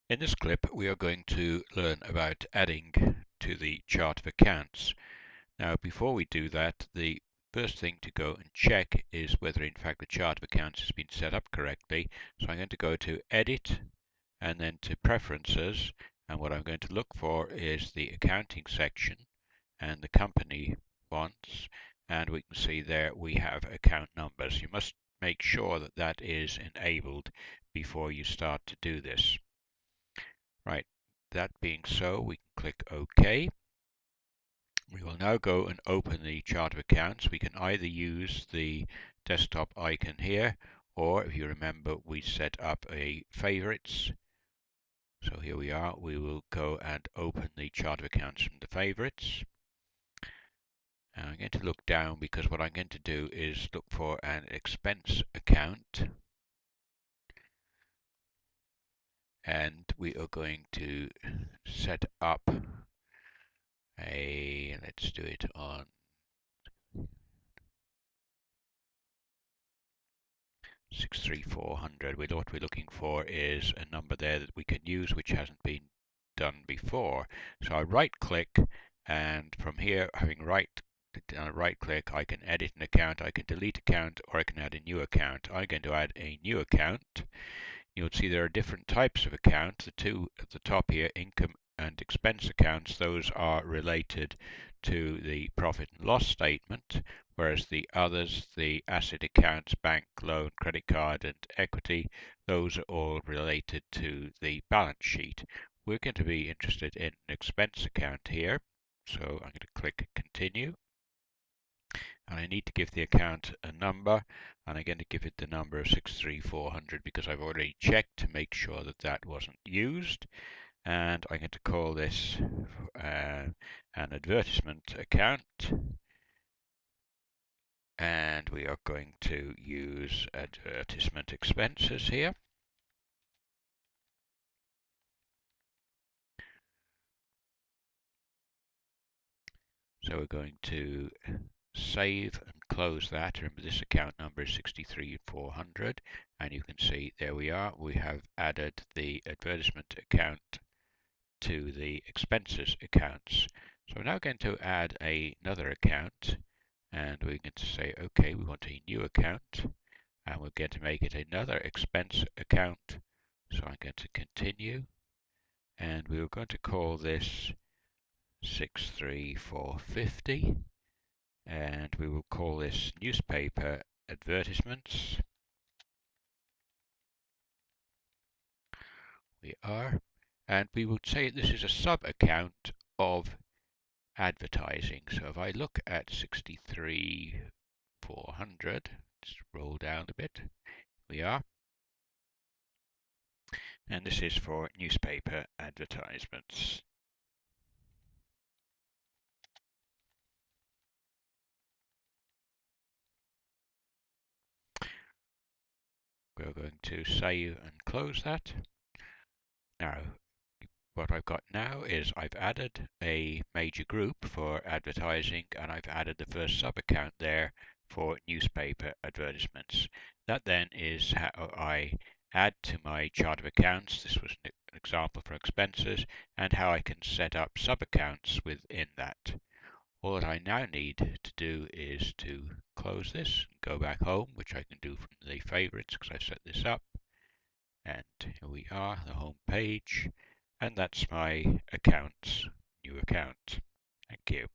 In this clip, we are going to learn about adding to the chart of accounts. Now, before we do that, the first thing to go and check is whether in fact the chart of accounts has been set up correctly. So I'm going to go to Edit and then to Preferences, and what I'm going to look for is the accounting section and the company ones, and we can see there we have account numbers. You must make sure that that is enabled before you start to do this. Right, that being so, we can click OK. We will now go and open the chart of accounts. We can either use the desktop icon here, or if you remember, we set up a favorites. So here we are. We will go and open the chart of accounts from the favorites. And I'm going to look down because what I'm going to do is look for an expense account. And we are going to set up let's do it on 63400. What we're looking for is a number there that we can use which hasn't been done before. So I right click, and from here, having right click, I can edit an account, I can delete account, or I can add a new account. I'm going to add a new account. You'll see there are different types of account. The two at the top here, income and expense accounts, those are related to the profit and loss statement, whereas the others, the asset accounts, bank, loan, credit card, and equity, those are all related to the balance sheet. We're going to be interested in an expense account here, so I'm going to click continue. And I need to give the account a number, and I'm going to give it the number of 63400 because I've already checked to make sure that that wasn't used. And I'm going to call this an advertisement account, and we are going to use advertisement expenses here. So we're going to save and close that. Remember, this account number is 63400, and you can see there we are. We have added the advertisement account to the expenses accounts. So we're now going to add another account, and we're going to say, okay, we want a new account, and we're going to make it another expense account. So I'm going to continue, and we're going to call this 63450. And we will call this newspaper advertisements. We are, and we will say this is a sub account of advertising. So if I look at 63400, let's roll down a bit. We are, and this is for newspaper advertisements. We're going to save and close that. Now, what I've got now is I've added a major group for advertising, and I've added the first sub-account there for newspaper advertisements. That then is how I add to my chart of accounts. This was an example for expenses, and how I can set up sub-accounts within that. All that I now need to do is to close this, go back home, which I can do from the favorites because I set this up. And here we are, the home page. And that's my account, new account. Thank you.